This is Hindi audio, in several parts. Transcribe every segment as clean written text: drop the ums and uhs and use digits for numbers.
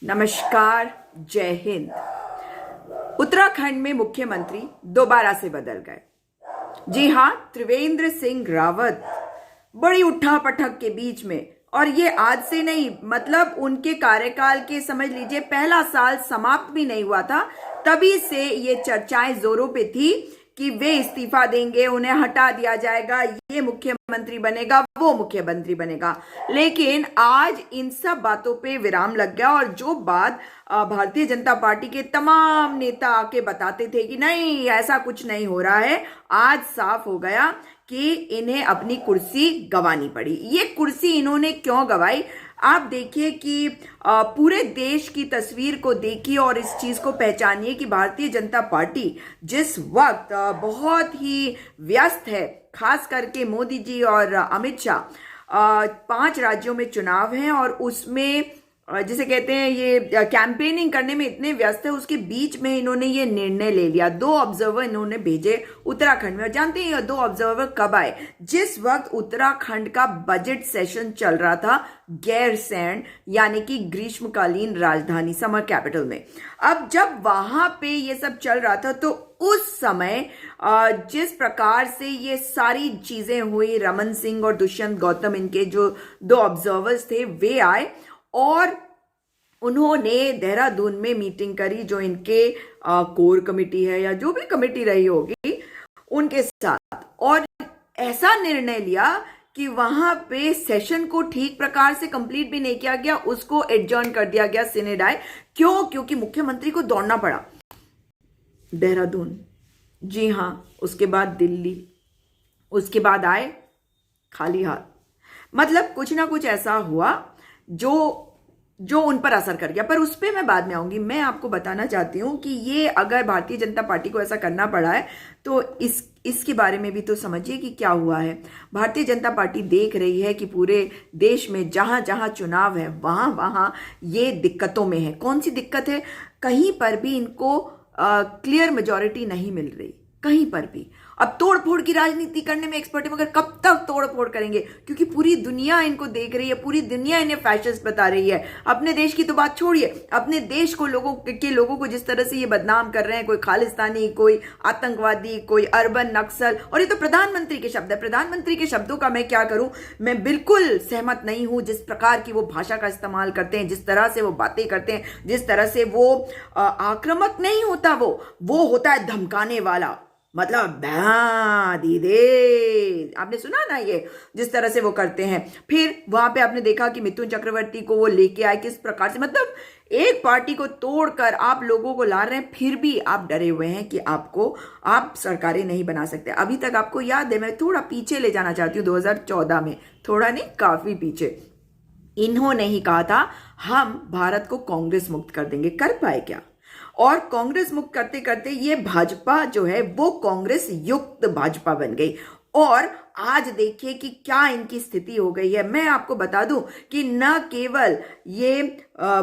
नमस्कार, जय हिंद। उत्तराखंड में मुख्यमंत्री दोबारा से बदल गए। जी हां, त्रिवेंद्र सिंह रावत बड़ी उठापटक के बीच में, और ये आज से नहीं, मतलब उनके कार्यकाल के समझ लीजिए पहला साल समाप्त भी नहीं हुआ था, तभी से ये चर्चाएं जोरों पे थी कि वे इस्तीफा देंगे, उन्हें हटा दिया जाएगा, ये मुख्यमंत्री बनेगा, वो मुख्यमंत्री बनेगा। लेकिन आज इन सब बातों पे विराम लग गया, और जो बात भारतीय जनता पार्टी के तमाम नेता आके बताते थे कि नहीं ऐसा कुछ नहीं हो रहा है, आज साफ हो गया कि इन्हें अपनी कुर्सी गंवानी पड़ी। ये कुर्सी इन्होंने क्यों गंवाई? आप देखिए कि पूरे देश की तस्वीर को देखिए और इस चीज को पहचानिए कि भारतीय जनता पार्टी जिस वक्त बहुत ही व्यस्त है, खास करके मोदी जी और अमित शाह, 5 राज्यों में चुनाव हैं और उसमें जिसे कहते हैं ये कैंपेनिंग करने में इतने व्यस्त है, उसके बीच में इन्होंने ये निर्णय ले लिया। 2 ऑब्जर्वर इन्होंने भेजे उत्तराखंड में, और जानते हैं ये 2 ऑब्जर्वर कब आए? जिस वक्त उत्तराखंड का बजट सेशन चल रहा था गैरसैंण, यानी कि ग्रीष्मकालीन राजधानी, समर कैपिटल में। अब जब वहां पे ये सब चल रहा था तो उस समय जिस प्रकार से ये सारी चीजें हुई, रमन सिंह और दुष्यंत गौतम, इनके जो 2 ऑब्जर्वर्स थे, वे आए और उन्होंने देहरादून में मीटिंग करी, जो इनके कोर कमेटी है या जो भी कमेटी रही होगी उनके साथ, और ऐसा निर्णय लिया कि वहां पे सेशन को ठीक प्रकार से कंप्लीट भी नहीं किया गया, उसको एडजर्न कर दिया गया सिने डाय। क्यों? क्योंकि मुख्यमंत्री को दौड़ना पड़ा देहरादून, जी हां, उसके बाद दिल्ली, उसके बाद आए खाली हाथ। मतलब कुछ ना कुछ ऐसा हुआ जो उन पर असर कर गया, पर उस पर मैं बाद में आऊंगी। मैं आपको बताना चाहती हूं कि ये अगर भारतीय जनता पार्टी को ऐसा करना पड़ा है तो इसके बारे में भी तो समझिए कि क्या हुआ है। भारतीय जनता पार्टी देख रही है कि पूरे देश में जहां जहां चुनाव है वहां वहां ये दिक्कतों में है। कौन सी दिक्कत है? कहीं पर भी इनको क्लियर मेजॉरिटी नहीं मिल रही, कहीं पर भी। अब तोड़फोड़ की राजनीति करने में एक्सपर्ट है, मगर कब तक तोड़फोड़ करेंगे? क्योंकि पूरी दुनिया इनको देख रही है, पूरी दुनिया इन्हें फैशिस्ट बता रही है। अपने देश की तो बात छोड़िए, अपने देश को लोगों को जिस तरह से ये बदनाम कर रहे हैं, कोई खालिस्तानी, कोई आतंकवादी, कोई अर्बन नक्सल, और ये तो प्रधानमंत्री के शब्द है। प्रधानमंत्री के शब्दों का मैं क्या करूं? मैं बिल्कुल सहमत नहीं हूं जिस प्रकार की वो भाषा का इस्तेमाल करते हैं, जिस तरह से वो बातें करते हैं, जिस तरह से वो आक्रामक नहीं होता, वो होता है धमकाने वाला। मतलब दीदे, आपने सुना ना ये जिस तरह से वो करते हैं। फिर वहां पे आपने देखा कि मिथुन चक्रवर्ती को वो लेके आए किस प्रकार से, मतलब एक पार्टी को तोड़कर आप लोगों को ला रहे हैं, फिर भी आप डरे हुए हैं कि आप सरकारें नहीं बना सकते। अभी तक आपको याद है, मैं थोड़ा पीछे ले जाना चाहती हूँ, 2014 में, थोड़ा नहीं काफी पीछे, इन्होंने ही कहा था हम भारत को कांग्रेस मुक्त कर देंगे। कर पाए क्या? और कांग्रेस मुक्त करते करते ये भाजपा जो है वो कांग्रेस युक्त भाजपा बन गई, और आज देखिए कि क्या इनकी स्थिति हो गई है। मैं आपको बता दूं कि न केवल ये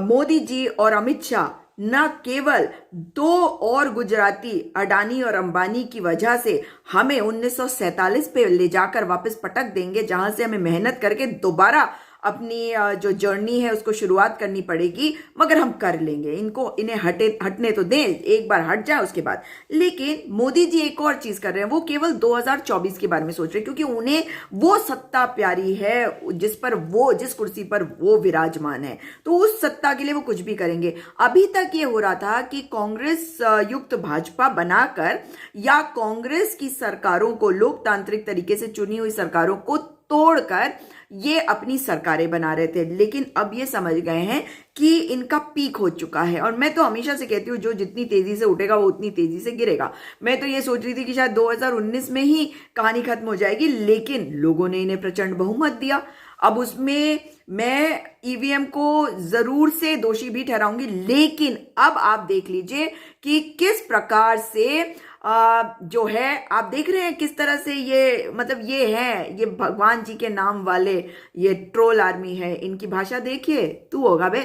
मोदी जी और अमित शाह, न केवल 2 और गुजराती, अडानी और अंबानी की वजह से हमें 1947 पे ले जाकर वापस पटक देंगे, जहां से हमें मेहनत करके दोबारा अपनी जो जर्नी है उसको शुरुआत करनी पड़ेगी, मगर हम कर लेंगे। इन्हें हटने तो दें, एक बार हट जाए उसके बाद। लेकिन मोदी जी एक और चीज कर रहे हैं, वो केवल 2024 के बारे में सोच रहे हैं, क्योंकि उन्हें वो सत्ता प्यारी है जिस कुर्सी पर वो विराजमान है, तो उस सत्ता के लिए वो कुछ भी करेंगे। अभी तक ये हो रहा था कि कांग्रेस युक्त भाजपा बनाकर या कांग्रेस की सरकारों को, लोकतांत्रिक तरीके से चुनी हुई सरकारों को तोड़कर ये अपनी सरकारें बना रहे थे। लेकिन अब ये समझ गए हैं कि इनका पीक हो चुका है, और मैं तो हमेशा से कहती हूँ जो जितनी तेजी से उठेगा वो उतनी तेजी से गिरेगा। मैं तो ये सोच रही थी कि शायद 2019 में ही कहानी खत्म हो जाएगी, लेकिन लोगों ने इन्हें प्रचंड बहुमत दिया। अब उसमें मैं ईवीएम को जरूर से दोषी भी ठहराऊंगी, लेकिन अब आप देख लीजिए कि किस प्रकार से जो है, आप देख रहे हैं किस तरह से ये, मतलब ये भगवान जी के नाम वाले ये ट्रोल आर्मी है। इनकी भाषा देखिए, तू होगा बे,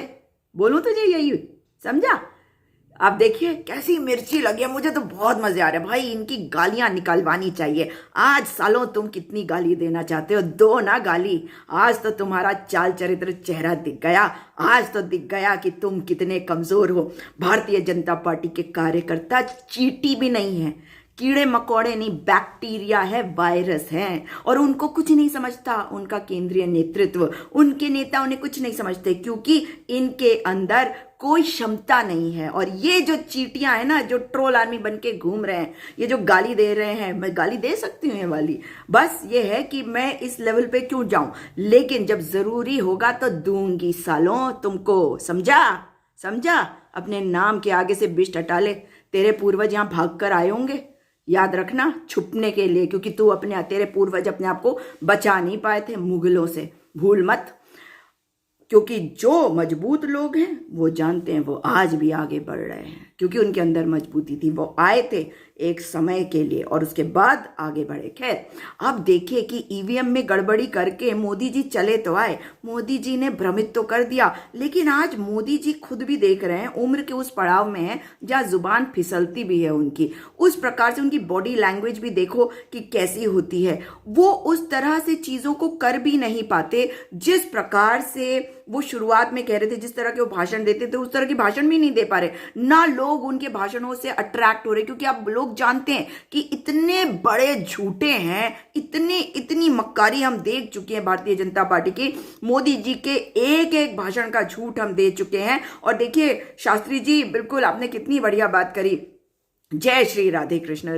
बोलूं तुझे यही, समझा? आप देखिए कैसी मिर्ची लगी है, मुझे तो बहुत मजे आ रहे हैं भाई, इनकी गालियां निकलवानी चाहिए। आज सालों तुम कितनी गाली देना चाहते हो, दो ना गाली। आज तो तुम्हारा चाल चरित्र चेहरा दिख गया, आज तो दिख गया कि तुम कितने कमजोर हो। भारतीय जनता पार्टी के कार्यकर्ता चींटी भी नहीं है, कीड़े मकोड़े नहीं, बैक्टीरिया है, वायरस है, और उनको कुछ नहीं समझता उनका केंद्रीय नेतृत्व, उनके नेता उन्हें कुछ नहीं समझते, क्योंकि इनके अंदर कोई क्षमता नहीं है। और ये जो चीटियां हैं ना, जो ट्रोल आर्मी बन के घूम रहे हैं, ये जो गाली दे रहे हैं, मैं गाली दे सकती हूँ ये वाली, बस ये है कि मैं इस लेवल पे क्यों जाऊं, लेकिन जब जरूरी होगा तो दूंगी सालों तुमको, समझा? समझा? अपने नाम के आगे से बिष्ट हटा ले, तेरे पूर्वज यहां भाग कर आए होंगे, याद रखना, छुपने के लिए, क्योंकि तेरे पूर्वज अपने आप को बचा नहीं पाए थे मुगलों से, भूल मत। क्योंकि जो मजबूत लोग हैं वो जानते हैं वो आज भी आगे बढ़ रहे हैं, क्योंकि उनके अंदर मजबूती थी, वो आए थे एक समय के लिए और उसके बाद आगे बढ़े। खैर, अब देखिए कि ईवीएम में गड़बड़ी करके मोदी जी चले तो आए, मोदी जी ने भ्रमित तो कर दिया, लेकिन आज मोदी जी खुद भी देख रहे हैं, उम्र के उस पड़ाव में है जहां जुबान फिसलती भी है उनकी, उस प्रकार से उनकी बॉडी लैंग्वेज भी देखो कि कैसी होती है, वो उस तरह से चीजों को कर भी नहीं पाते जिस प्रकार से वो शुरुआत में कह रहे थे, जिस तरह के वो भाषण देते थे उस तरह की भाषण भी नहीं दे पा रहे ना, लोग उनके भाषणों से अट्रैक्ट हो रहे, क्योंकि अब लोग जानते हैं कि इतने बड़े झूठे हैं, इतनी मक्कारी हम देख चुके हैं भारतीय जनता पार्टी की, मोदी जी के एक एक भाषण का झूठ हम दे चुके हैं। और देखिए शास्त्री जी, बिल्कुल आपने कितनी बढ़िया बात करी, जय श्री राधे कृष्ण,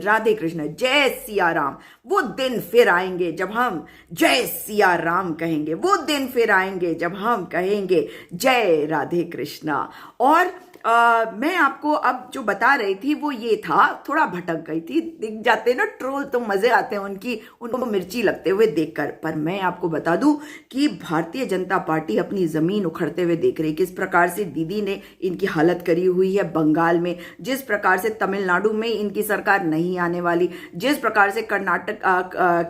जय सिया राम। वो दिन फिर आएंगे जब हम जय सिया राम कहेंगे, वो दिन फिर आएंगे जब हम कहेंगे जय राधे कृष्णा। और मैं आपको अब जो बता रही थी वो ये था, थोड़ा भटक गई थी, दिख जाते ना ट्रोल तो मजे आते हैं उनको मिर्ची लगते हुए देखकर। पर मैं आपको बता दूं कि भारतीय जनता पार्टी अपनी जमीन उखड़ते हुए देख रही, किस प्रकार से दीदी ने इनकी हालत करी हुई है बंगाल में, जिस प्रकार से तमिलनाडु में इनकी सरकार नहीं आने वाली, जिस प्रकार से कर्नाटक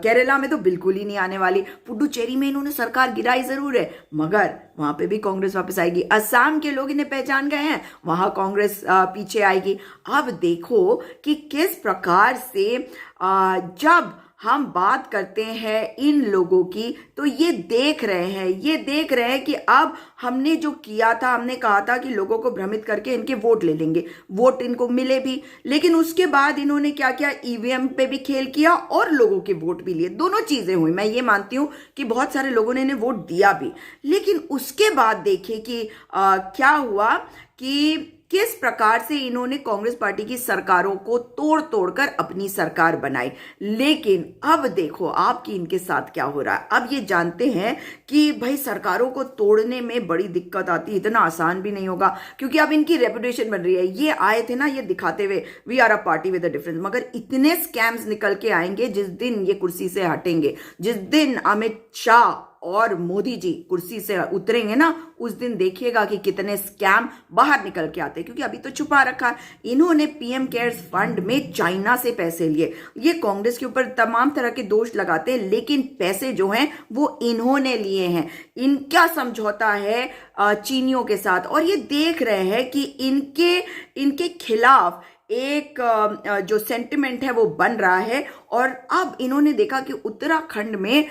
केरला में तो बिल्कुल ही नहीं आने वाली, पुडुचेरी में इन्होंने सरकार गिराई जरूर है मगर वहां पे भी कांग्रेस वापस आएगी, असम के लोग इन्हें पहचान गए हैं, वहां कांग्रेस पीछे आएगी। अब देखो कि किस प्रकार से जब हम बात करते हैं इन लोगों की, तो ये देख रहे हैं कि अब हमने जो किया था, हमने कहा था कि लोगों को भ्रमित करके इनके वोट ले लेंगे, वोट इनको मिले भी, लेकिन उसके बाद इन्होंने क्या किया, ईवीएम पे भी खेल किया और लोगों के वोट भी लिए, दोनों चीजें हुई। मैं ये मानती हूं कि बहुत सारे लोगों ने इन्हें वोट दिया भी, लेकिन उसके बाद देखिए कि क्या हुआ कि किस प्रकार से इन्होंने कांग्रेस पार्टी की सरकारों को तोड़ तोड़कर अपनी सरकार बनाई। लेकिन अब देखो आपकी इनके साथ क्या हो रहा है। अब ये जानते हैं कि भाई सरकारों को तोड़ने में बड़ी दिक्कत आती है, इतना आसान भी नहीं होगा, क्योंकि अब इनकी रेपुटेशन बन रही है। ये आए थे ना ये दिखाते हुए we are a party with a difference, मगर इतने स्कैम्स निकल के आएंगे जिस दिन ये कुर्सी से हटेंगे, जिस दिन अमित शाह और मोदी जी कुर्सी से उतरेंगे ना, उस दिन देखिएगा कि कितने स्कैम बाहर निकल के आते हैं, क्योंकि अभी तो छुपा रखा है। इन्होंने पीएम केयर्स फंड में चाइना से पैसे लिए, ये कांग्रेस के ऊपर तमाम तरह के दोष लगाते हैं, लेकिन पैसे जो हैं वो इन्होंने लिए हैं। इनका समझौता है चीनियों के साथ, और ये देख रहे हैं कि इनके खिलाफ एक जो सेंटिमेंट है वो बन रहा है। और अब इन्होंने देखा कि उत्तराखंड में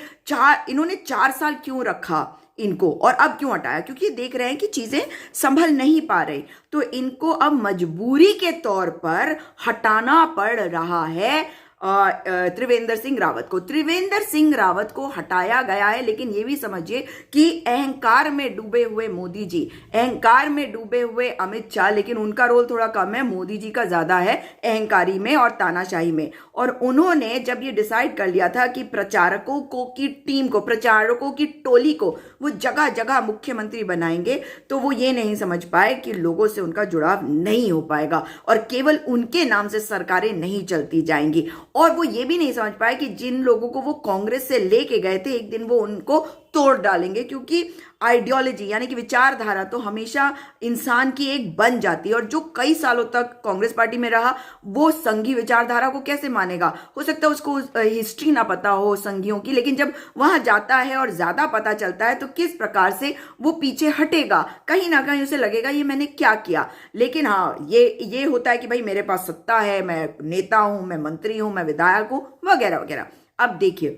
इन्होंने 4 साल क्यों रखा इनको और अब क्यों हटाया, क्योंकि देख रहे हैं कि चीजें संभल नहीं पा रही, तो इनको अब मजबूरी के तौर पर हटाना पड़ रहा है त्रिवेंद्र सिंह रावत को हटाया गया है। लेकिन ये भी समझिए कि अहंकार में डूबे हुए मोदी जी, अहंकार में डूबे हुए अमित शाह, लेकिन उनका रोल थोड़ा कम है, मोदी जी का ज्यादा है अहंकारी में और तानाशाही में। और उन्होंने जब ये डिसाइड कर लिया था कि प्रचारकों की टीम को, प्रचारकों की टोली को वो जगह जगह मुख्यमंत्री बनाएंगे, तो वो ये नहीं समझ पाए कि लोगों से उनका जुड़ाव नहीं हो पाएगा और केवल उनके नाम से सरकारें नहीं चलती जाएंगी। और वो ये भी नहीं समझ पाए कि जिन लोगों को वो कांग्रेस से लेके गए थे, एक दिन वो उनको तोड़ डालेंगे, क्योंकि आइडियोलॉजी यानी कि विचारधारा तो हमेशा इंसान की एक बन जाती है, और जो कई सालों तक कांग्रेस पार्टी में रहा वो संघी विचारधारा को कैसे मानेगा। हो सकता है उसको हिस्ट्री ना पता हो संघियों की, लेकिन जब वहां जाता है और ज्यादा पता चलता है तो किस प्रकार से वो पीछे हटेगा, कहीं ना कहीं उसे लगेगा ये मैंने क्या किया। लेकिन हाँ, ये होता है कि भाई मेरे पास सत्ता है, मैं नेता हूं, मैं मंत्री हूं, मैं विधायक हूं, वगैरह वगैरह। अब देखिए,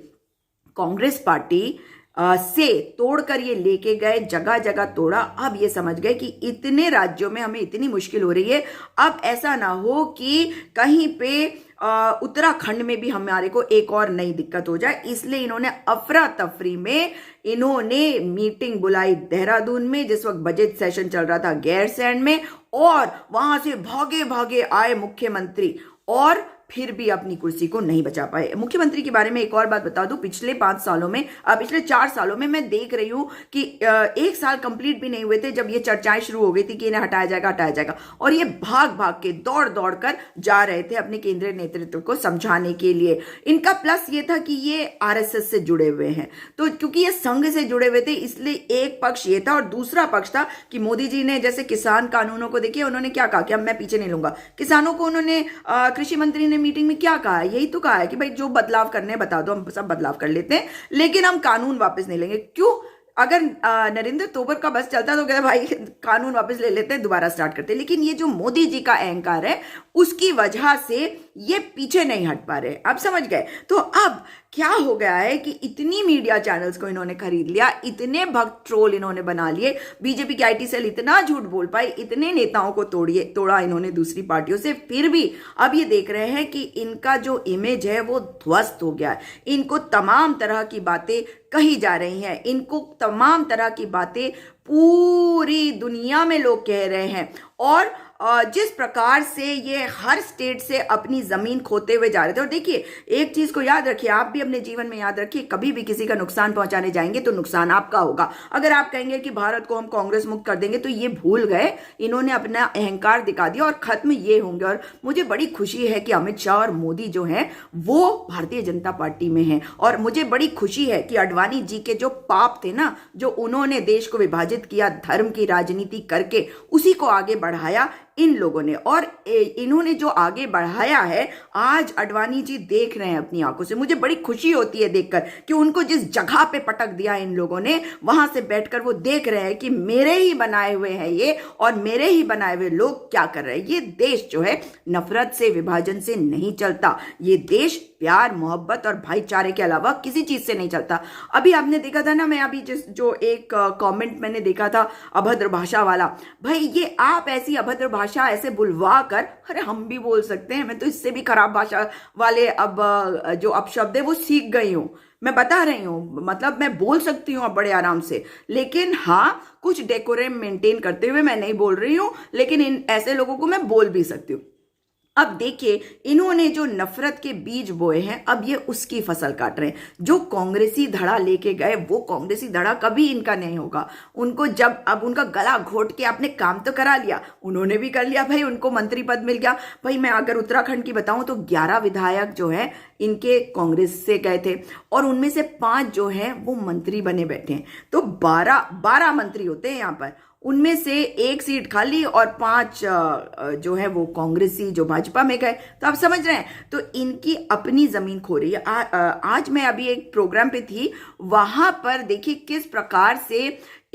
कांग्रेस पार्टी से तोड़कर ये लेके गए, जगह जगह तोड़ा। अब ये समझ गए कि इतने राज्यों में हमें इतनी मुश्किल हो रही है, अब ऐसा ना हो कि कहीं पे उत्तराखंड में भी हमारे को एक और नई दिक्कत हो जाए। इसलिए इन्होंने अफरा तफरी में इन्होंने मीटिंग बुलाई देहरादून में, जिस वक्त बजट सेशन चल रहा था गैरसैंण में, और वहां से भागे भागे आए मुख्यमंत्री और फिर भी अपनी कुर्सी को नहीं बचा पाए। मुख्यमंत्री के बारे में एक और बात बता दूं, पिछले 4 सालों में मैं देख रही हूं कि 1 साल कंप्लीट भी नहीं हुए थे जब ये चर्चाएं शुरू हो गई थी कि इन्हें हटाया जाएगा, और ये भाग भाग के दौड़ कर जा रहे थे अपने केंद्रीय नेतृत्व को समझाने के लिए। इनका प्लस ये था कि ये आरएसएस से जुड़े हुए हैं, तो क्योंकि ये संघ से जुड़े हुए थे इसलिए एक पक्ष ये था, और दूसरा पक्ष था कि मोदी जी ने जैसे किसान कानूनों को देखिए, उन्होंने क्या कहा कि अब मैं पीछे नहीं लूंगा। किसानों को उन्होंने कृषि मंत्री ने मीटिंग में क्या कहा है, यही तो कहा है कि भाई जो बदलाव करने हैं बता दो, हम सब बदलाव कर लेते हैं, लेकिन हम कानून वापस नहीं लेंगे। क्यों? अगर नरेंद्र तोमर का बस चलता तो कहते भाई कानून वापस ले लेते हैं, दोबारा स्टार्ट करते हैं। लेकिन ये जो मोदी जी का अहंकार है उसकी वजह से ये पीछे नहीं हट पा रहे। आप समझ गए? तो अब क्या हो गया है कि इतनी मीडिया चैनल्स को इन्होंने खरीद लिया, इतने भक्त ट्रोल इन्होंने बना लिए, बीजेपी की आईटी सेल इतना झूठ बोल पाई, इतने नेताओं को तोड़ा इन्होंने दूसरी पार्टियों से, फिर भी अब ये देख रहे हैं कि इनका जो इमेज है वो ध्वस्त हो गया है। इनको तमाम तरह की बातें कही जा रही हैं, इनको तमाम तरह की बातें पूरी दुनिया में लोग कह रहे हैं, और जिस प्रकार से ये हर स्टेट से अपनी जमीन खोते हुए जा रहे थे। और देखिए, एक चीज को याद रखिए, आप भी अपने जीवन में याद रखिए, कभी भी किसी का नुकसान पहुंचाने जाएंगे तो नुकसान आपका होगा। अगर आप कहेंगे कि भारत को हम कांग्रेस मुक्त कर देंगे तो ये भूल गए, इन्होंने अपना अहंकार दिखा दिया और खत्म ये होंगे। और मुझे बड़ी खुशी है कि अमित शाह और मोदी जो हैं वो भारतीय जनता पार्टी में हैं, और मुझे बड़ी खुशी है कि आडवाणी जी के जो पाप थे ना, जो उन्होंने देश को विभाजित किया, धर्म की राजनीति करके उसी को आगे बढ़ाया इन लोगों ने, और इन्होंने जो आगे बढ़ाया है आज आडवाणी जी देख रहे हैं अपनी आंखों से। मुझे बड़ी खुशी होती है देखकर कि उनको जिस जगह पे पटक दिया इन लोगों ने, वहां से बैठकर वो देख रहे हैं कि मेरे ही बनाए हुए हैं ये, और मेरे ही बनाए हुए लोग क्या कर रहे हैं। ये देश जो है नफरत से, विभाजन से नहीं चलता, ये देश प्यार, मोहब्बत और भाईचारे के अलावा किसी चीज से नहीं चलता। अभी आपने देखा था ना, मैं अभी जो एक कमेंट मैंने देखा था अभद्र भाषा वाला, भाई ये आप ऐसी अभद्र भाषा ऐसे बुलवा कर, अरे हम भी बोल सकते हैं, मैं तो इससे भी खराब भाषा वाले अब जो अपशब्द है वो सीख गई हूं। मैं बता रही हूं, मतलब मैं बोल सकती हूं अब बड़े आराम से, लेकिन हाँ कुछ डेकोरम मेंटेन करते हुए मैं नहीं बोल रही हूं, लेकिन इन ऐसे लोगों को मैं बोल भी सकती हूं। अब देखिए, इन्होंने जो नफरत के बीज बोए हैं अब ये उसकी फसल काट रहे हैं। जो कांग्रेसी धड़ा लेके गए वो कांग्रेसी धड़ा कभी इनका नहीं होगा। उनको जब अब उनका गला घोट के आपने काम तो करा लिया, उन्होंने भी कर लिया भाई, उनको मंत्री पद मिल गया। भाई मैं अगर उत्तराखंड की बताऊं तो 11 विधायक जो है इनके कांग्रेस से गए थे, और उनमें से 5 जो हैं वो मंत्री बने बैठे हैं, तो 12 मंत्री होते हैं यहाँ पर। उनमें से 1 सीट खाली और 5 जो है वो कांग्रेसी जो भाजपा में गए। तो आप समझ रहे हैं, तो इनकी अपनी जमीन खो रही है। आज मैं अभी एक प्रोग्राम पे थी, वहां पर देखिए किस प्रकार से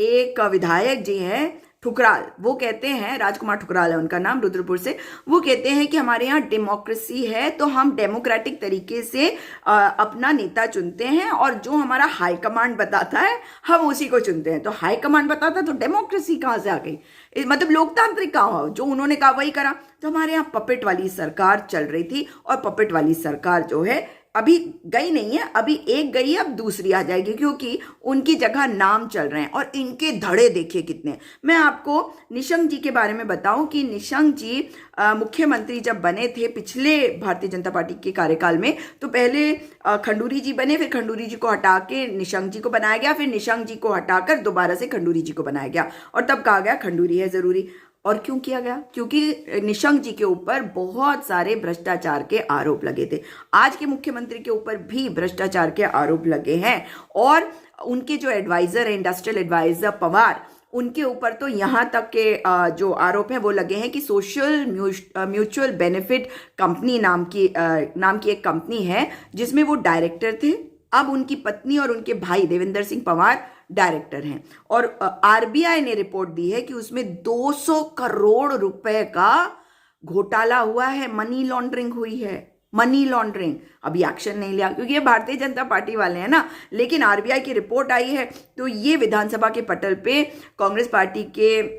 एक विधायक जी हैं ठुकराल, वो कहते हैं, राजकुमार ठुकराल है उनका नाम, रुद्रपुर से, वो कहते हैं कि हमारे यहाँ डेमोक्रेसी है तो हम डेमोक्रेटिक तरीके से अपना नेता चुनते हैं, और जो हमारा हाई कमांड बताता है हम उसी को चुनते हैं। तो हाई कमांड बताता तो डेमोक्रेसी कहाँ से आ गई? मतलब लोकतांत्रिक कहाँ हो? जो उन्होंने कहा वही करा। तो हमारे यहाँ पपेट वाली सरकार चल रही थी, और पपेट वाली सरकार जो है अभी गई नहीं है, अभी एक गई है, अब दूसरी आ जाएगी, क्योंकि उनकी जगह नाम चल रहे हैं। और इनके धड़े देखिए कितने। मैं आपको निशंक जी के बारे में बताऊं कि निशंक जी मुख्यमंत्री जब बने थे पिछले भारतीय जनता पार्टी के कार्यकाल में, तो पहले खंडूरी जी बने, फिर खंडूरी जी को हटा के निशंक जी को बनाया गया, फिर निशंक जी को हटाकर दोबारा से खंडूरी जी को बनाया गया, और तब कहा गया खंडूरी है जरूरी। और क्यों किया गया? क्योंकि निशंक जी के ऊपर बहुत सारे भ्रष्टाचार के आरोप लगे थे। आज के मुख्यमंत्री के ऊपर भी भ्रष्टाचार के आरोप लगे हैं और उनके जो एडवाइजर है, इंडस्ट्रियल एडवाइजर पवार, उनके ऊपर तो यहाँ तक के जो आरोप हैं वो लगे हैं कि सोशल म्यूचुअल बेनिफिट कंपनी नाम की एक कंपनी है जिसमें वो डायरेक्टर थे। अब उनकी पत्नी और उनके भाई देवेंद्र सिंह पवार डायरेक्टर हैं और आरबीआई ने रिपोर्ट दी है कि उसमें 200 करोड़ रुपए का घोटाला हुआ है, मनी लॉन्ड्रिंग हुई है, मनी लॉन्ड्रिंग। अभी एक्शन नहीं लिया क्योंकि ये भारतीय जनता पार्टी वाले हैं ना, लेकिन आरबीआई की रिपोर्ट आई है तो ये विधानसभा के पटल पे कांग्रेस पार्टी के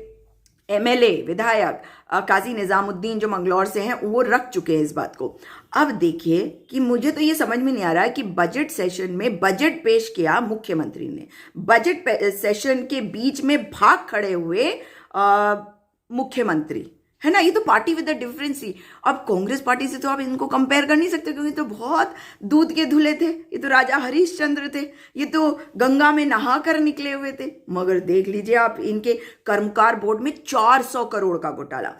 एमएलए विधायक काजी निजामुद्दीन जो मंगलौर से हैं वो रख चुके हैं इस बात को। अब देखिए कि मुझे तो ये समझ में नहीं आ रहा है कि बजट सेशन में बजट पेश किया मुख्यमंत्री ने, बजट सेशन के बीच में भाग खड़े हुए मुख्यमंत्री, है ना। ये तो पार्टी विद द डिफरेंस ही। अब कांग्रेस पार्टी से तो आप इनको कंपेयर कर नहीं सकते क्योंकि तो बहुत दूध के धुले थे, ये तो राजा हरिश्चंद्र थे, ये तो गंगा में नहा कर निकले हुए थे। मगर देख लीजिए आप, इनके कर्मकार बोर्ड में 400 करोड़ का घोटाला,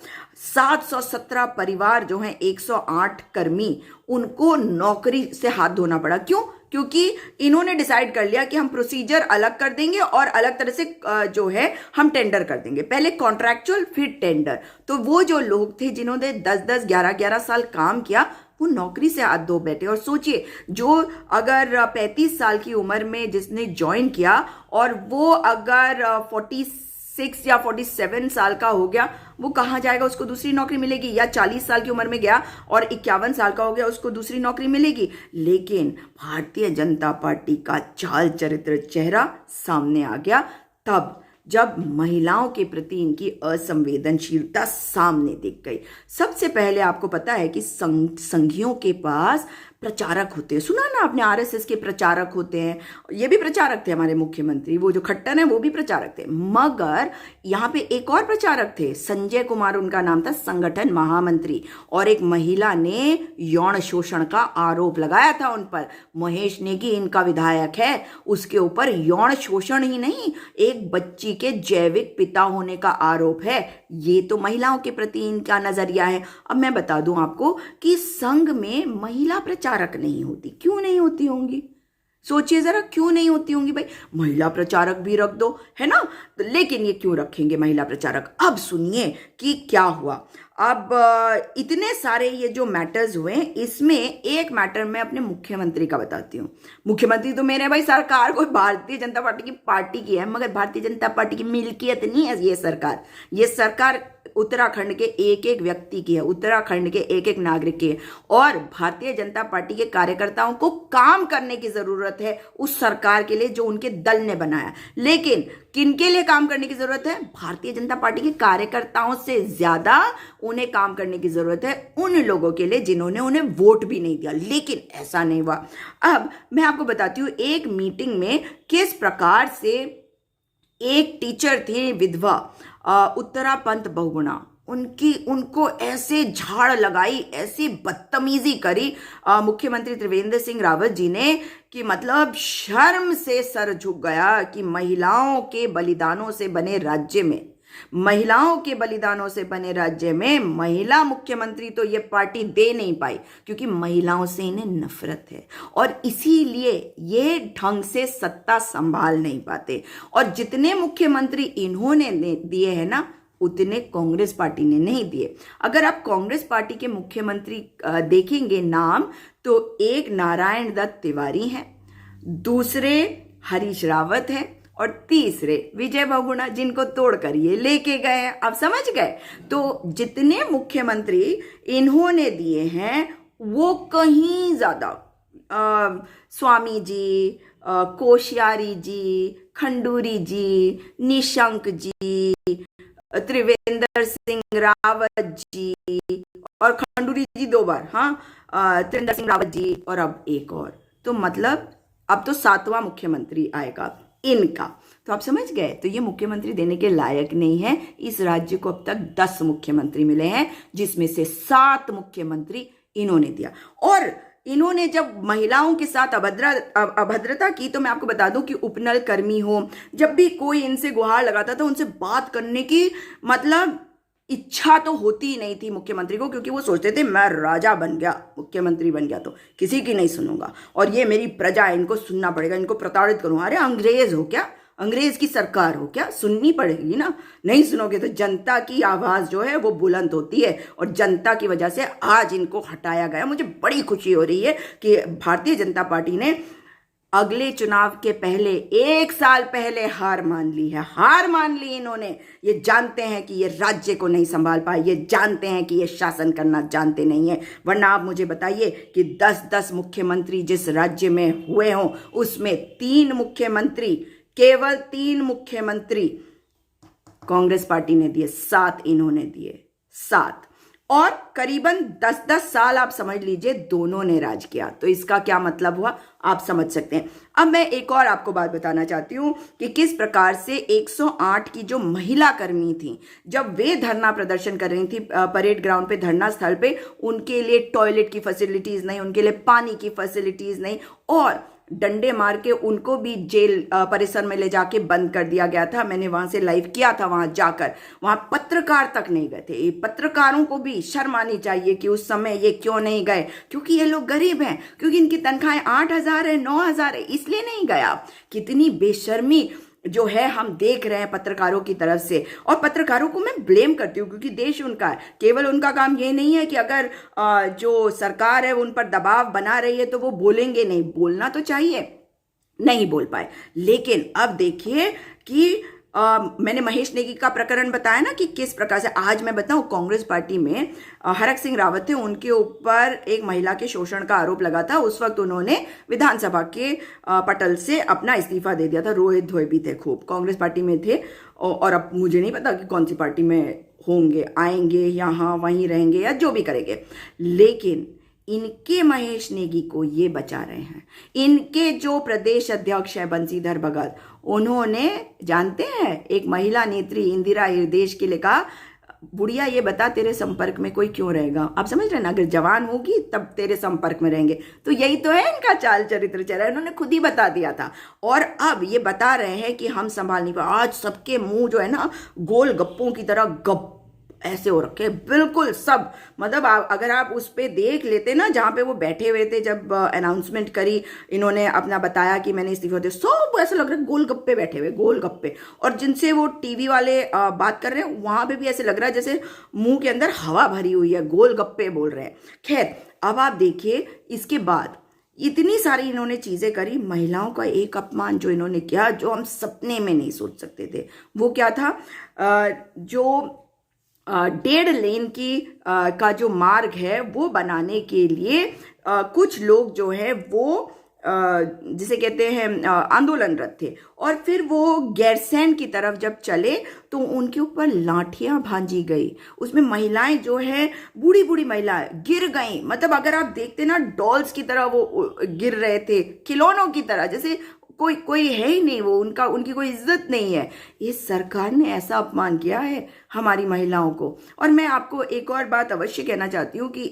717 परिवार जो हैं, 108 कर्मी, उनको नौकरी से हाथ धोना पड़ा। क्यों? क्योंकि इन्होंने डिसाइड कर लिया कि हम प्रोसीजर अलग कर देंगे और अलग तरह से जो है हम टेंडर कर देंगे, पहले कॉन्ट्रैक्चुअल फिर टेंडर। तो वो जो लोग थे जिन्होंने 10-10, 11-11 साल काम किया, वो नौकरी से हाथ धो बैठे। और सोचिए, जो अगर 35 साल की उम्र में जिसने ज्वाइन किया और वो अगर 46 या 47 साल का हो गया, वो कहाँ जाएगा? उसको दूसरी नौकरी मिलेगी। या 40 साल की उम्र में गया और 51 साल का हो गया, उसको दूसरी नौकरी मिलेगी। लेकिन भारतीय जनता पार्टी का चाल चरित्र चेहरा सामने आ गया तब जब महिलाओं के प्रति इनकी असंवेदनशीलता सामने दिख गई। सबसे पहले आपको पता है कि संघियों के पास प्रचारक होते हैं, सुना ना आपने, आरएसएस के प्रचारक होते हैं। ये भी प्रचारक थे हमारे मुख्यमंत्री, वो जो खट्टर है वो भी प्रचारक थे। मगर यहाँ पे एक और प्रचारक थे, संजय कुमार उनका नाम था, संगठन महामंत्री। और एक महिला ने यौन शोषण का आरोप लगाया था उन पर। महेश नेगी इनका विधायक है, उसके ऊपर यौन शोषण ही नहीं, एक बच्ची के जैविक पिता होने का आरोप है। ये तो महिलाओं के प्रति इनका नजरिया है। अब मैं बता दूं आपको कि संघ में महिला प्रचारक नहीं होती। क्यों नहीं होती होंगी? सोचिए जरा, क्यों नहीं होती होंगी भाई? महिला प्रचारक भी रख दो, है ना। तो लेकिन ये क्यों रखेंगे महिला प्रचारक? अब सुनिए कि क्या हुआ। अब इतने सारे ये जो मैटर्स हुए, इसमें एक मैटर मैं अपने मुख्यमंत्री का बताती हूँ। मुख्यमंत्री तो मेरे भाई सरकार कोई भारतीय जनता पार्टी की है, मगर भारतीय जनता पार्टी की मिल्कियत नहीं है ये सरकार। ये सरकार उत्तराखंड के एक एक व्यक्ति की है, उत्तराखंड के एक एक नागरिक की है। और भारतीय जनता पार्टी के कार्यकर्ताओं को काम करने की जरूरत है उस सरकार के लिए जो उनके दल ने बनाया। लेकिन किनके लिए काम करने की जरूरत है? भारतीय जनता पार्टी के कार्यकर्ताओं से ज्यादा उन्हें काम करने की जरूरत है उन लोगों के लिए जिन्होंने उन्हें वोट भी नहीं दिया। लेकिन ऐसा नहीं हुआ। अब मैं आपको बताती हूँ एक मीटिंग में किस प्रकार से एक टीचर थे, विधवा उत्तरा पंत बहुगुणा, उनको ऐसे झाड़ लगाई, ऐसी बदतमीजी करी मुख्यमंत्री त्रिवेंद्र सिंह रावत जी ने कि मतलब शर्म से सर झुक गया कि महिलाओं के बलिदानों से बने राज्य में, महिलाओं के बलिदानों से बने राज्य में महिला मुख्यमंत्री तो ये पार्टी दे नहीं पाई क्योंकि महिलाओं से इन्हें नफरत है और इसीलिए ये ढंग से सत्ता संभाल नहीं पाते। और जितने मुख्यमंत्री इन्होंने दिए हैं ना, उतने कांग्रेस पार्टी ने नहीं दिए। अगर आप कांग्रेस पार्टी के मुख्यमंत्री देखेंगे नाम, तो एक नारायण दत्त तिवारी हैं, दूसरे हरीश रावत हैं और तीसरे विजय बहुगुणा, जिनको तोड़कर ये लेके गए हैं। आप समझ गए? तो जितने मुख्यमंत्री इन्होंने दिए हैं वो कहीं ज्यादा स्वामी जी, कोश्यारी जी, खंडूरी जी, निशंक जी, त्रिवेंद्र सिंह रावत जी, और खंडूरी जी 2 बार, हाँ, त्रिवेंद्र सिंह रावत जी, और अब एक और। तो मतलब अब तो 7वां मुख्यमंत्री आएगा इनका। तो आप समझ गए? तो ये मुख्यमंत्री देने के लायक नहीं है। इस राज्य को अब तक 10 मुख्यमंत्री मिले हैं, जिसमें से 7 मुख्यमंत्री इन्होंने दिया। और इन्होंने जब महिलाओं के साथ अभद्रता की, तो मैं आपको बता दूं कि उपनल कर्मी हो, जब भी कोई इनसे गुहार लगाता था, उनसे बात करने की मतलब इच्छा तो होती ही नहीं थी मुख्यमंत्री को, क्योंकि वो सोचते थे मैं राजा बन गया, मुख्यमंत्री बन गया तो किसी की नहीं सुनूंगा, और ये मेरी प्रजा है, इनको सुनना पड़ेगा, इनको प्रताड़ित करूंगा। अरे अंग्रेज हो क्या, अंग्रेज की सरकार हो क्या, सुननी पड़ेगी ना। नहीं सुनोगे तो जनता की आवाज जो है वो बुलंद होती है, और जनता की वजह से आज इनको हटाया गया। मुझे बड़ी खुशी हो रही है कि भारतीय जनता पार्टी ने अगले चुनाव के पहले, 1 साल पहले हार मान ली है, हार मान ली इन्होंने। ये जानते हैं कि ये राज्य को नहीं संभाल पाए, ये जानते हैं कि ये शासन करना जानते नहीं है। वरना आप मुझे बताइए कि 10-10 मुख्यमंत्री जिस राज्य में हुए हों, उसमें 3 मुख्यमंत्री, केवल 3 मुख्यमंत्री कांग्रेस पार्टी ने दिए, 7 इन्होंने दिए, 7। और करीबन 10-10 साल आप समझ लीजिए दोनों ने राज किया। तो इसका क्या मतलब हुआ आप समझ सकते हैं। अब मैं एक और आपको बात बताना चाहती हूं कि किस प्रकार से 108 की जो महिला कर्मी थी, जब वे धरना प्रदर्शन कर रही थी परेड ग्राउंड पे, धरना स्थल पे, उनके लिए टॉयलेट की फैसिलिटीज नहीं, उनके लिए पानी की फैसिलिटीज नहीं, और डंडे मार के उनको भी जेल परिसर में ले जाके बंद कर दिया गया था। मैंने वहां से लाइव किया था, वहां जाकर, वहां पत्रकार तक नहीं गए थे। पत्रकारों को भी शर्म आनी चाहिए कि उस समय ये क्यों नहीं गए, क्योंकि ये लोग गरीब हैं, क्योंकि इनकी तनख्वाहें 8,000 है, 9,000 है, इसलिए नहीं गया। कितनी बेशर्मी जो है हम देख रहे हैं पत्रकारों की तरफ से, और पत्रकारों को मैं ब्लेम करती हूँ क्योंकि देश उनका है। केवल उनका काम ये नहीं है कि अगर जो सरकार है वो उन पर दबाव बना रही है तो वो बोलेंगे नहीं, बोलना तो चाहिए, नहीं बोल पाए। लेकिन अब देखिए कि मैंने महेश नेगी का प्रकरण बताया ना कि किस प्रकार से, आज मैं बताऊं, कांग्रेस पार्टी में हरक सिंह रावत थे, उनके ऊपर एक महिला के शोषण का आरोप लगा था। उस वक्त उन्होंने विधानसभा के पटल से अपना इस्तीफा दे दिया था। रोहित धोएबी थे, खूब कांग्रेस पार्टी में थे, और अब मुझे नहीं पता कि कौन सी पार्टी में होंगे, आएंगे यहाँ वहीं रहेंगे या जो भी करेंगे। लेकिन इनके महेश नेगी को ये बचा रहे हैं। इनके जो प्रदेश अध्यक्ष है बंशीधर भगत, उन्होंने, जानते हैं, एक महिला नेत्री इंदिरा हृदयेश के लिए कहा, बुढ़िया ये बता तेरे संपर्क में कोई क्यों रहेगा। आप समझ रहे हैं ना, अगर जवान होगी तब तेरे संपर्क में रहेंगे। तो यही तो है इनका चाल चरित्र चल रहा है, उन्होंने खुद ही बता दिया था, और अब ये बता रहे हैं कि हम संभाल नहीं पाए। आज सबके मुंह जो है ना गोल गप्पों की तरह गप ऐसे हो रखे, बिल्कुल सब। मतलब अगर आप उस पे देख लेते ना, जहां पे वो बैठे हुए थे जब अनाउंसमेंट करी, इन्होंने अपना बताया कि मैंने इस्तीफा दिया, सब ऐसा लग रहा है गोल गप्पे बैठे हुए, गोल गप्पे। और जिनसे वो टीवी वाले बात कर रहे हैं, वहां पे भी ऐसे लग रहा है जैसे मुंह के अंदर हवा भरी हुई है, गोल गप्पे बोल रहे हैं। खैर, अब आप देखिए इसके बाद इतनी सारी इन्होंने चीजें करी। महिलाओं का एक अपमान जो इन्होंने किया, जो हम सपने में नहीं सोच सकते थे, वो क्या था, जो 1.5 लेन की का जो मार्ग है वो बनाने के लिए कुछ लोग जो है वो जिसे कहते हैं आंदोलनरत थे, और फिर वो गैरसैंण की तरफ जब चले तो उनके ऊपर लाठियां भांजी गई। उसमें महिलाएं जो है, बूढ़ी बूढ़ी महिलाएं गिर गई। मतलब अगर आप देखते ना, डॉल्स की तरह वो गिर रहे थे, खिलौनों की तरह, जैसे कोई है ही नहीं, वो उनकी कोई इज्जत नहीं है। इस सरकार ने ऐसा अपमान किया है हमारी महिलाओं को। और मैं आपको एक और बात अवश्य कहना चाहती हूँ कि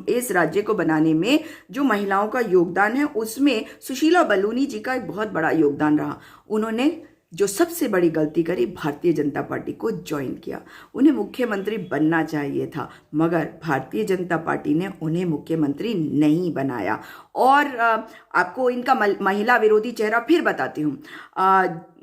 इस राज्य को बनाने में जो महिलाओं का योगदान है, उसमें सुशीला बलूनी जी का एक बहुत बड़ा योगदान रहा। उन्होंने जो सबसे बड़ी गलती करी, भारतीय जनता पार्टी को ज्वाइन किया। उन्हें मुख्यमंत्री बनना चाहिए था, मगर भारतीय जनता पार्टी ने उन्हें मुख्यमंत्री नहीं बनाया। और आपको इनका महिला विरोधी चेहरा फिर बताती हूँ।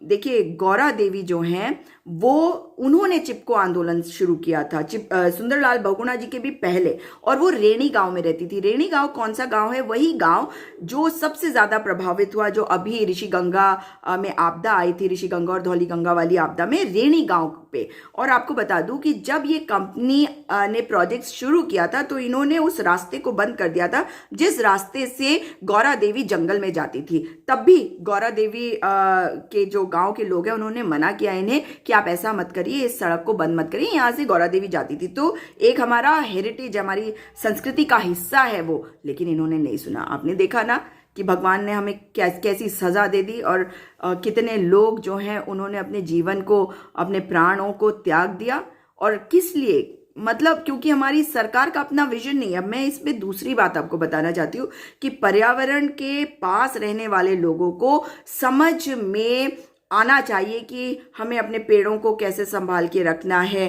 देखिए, गौरा देवी जो हैं, वो उन्होंने चिपको आंदोलन शुरू किया था, सुंदरलाल बहुगुणा जी के भी पहले, और वो रेणी गांव में रहती थी। रेणी गांव कौन सा गांव है? वही गांव जो सबसे ज्यादा प्रभावित हुआ, जो अभी ऋषिगंगा में आपदा आई थी, ऋषिगंगा और धौलीगंगा वाली आपदा में, रेणी गांव पे। और आपको बता दूं कि जब ये कंपनी ने प्रोजेक्ट शुरू किया था तो इन्होंने उस रास्ते को बंद कर दिया था जिस रास्ते से गौरा देवी जंगल में जाती थी। तब भी गौरा देवी के जो गांव के लोग हैं, उन्होंने मना किया इन्हें कि आप ऐसा मत करिए, इस सड़क को बंद मत करिए, यहाँ से गौरा देवी जाती थी। तो एक हमारा हेरिटेज, हमारी संस्कृति का हिस्सा है वो, लेकिन इन्होंने नहीं सुना। आपने देखा ना कि भगवान ने हमें कैसी सजा दे दी, और कितने लोग जो हैं उन्होंने अपने जीवन को, अपने प्राणों को त्याग दिया। और किस लिए? मतलब क्योंकि हमारी सरकार का अपना विजन नहीं है। अब मैं इसमें दूसरी बात आपको बताना चाहती हूँ कि पर्यावरण के पास रहने वाले लोगों को समझ में आना चाहिए कि हमें अपने पेड़ों को कैसे संभाल के रखना है,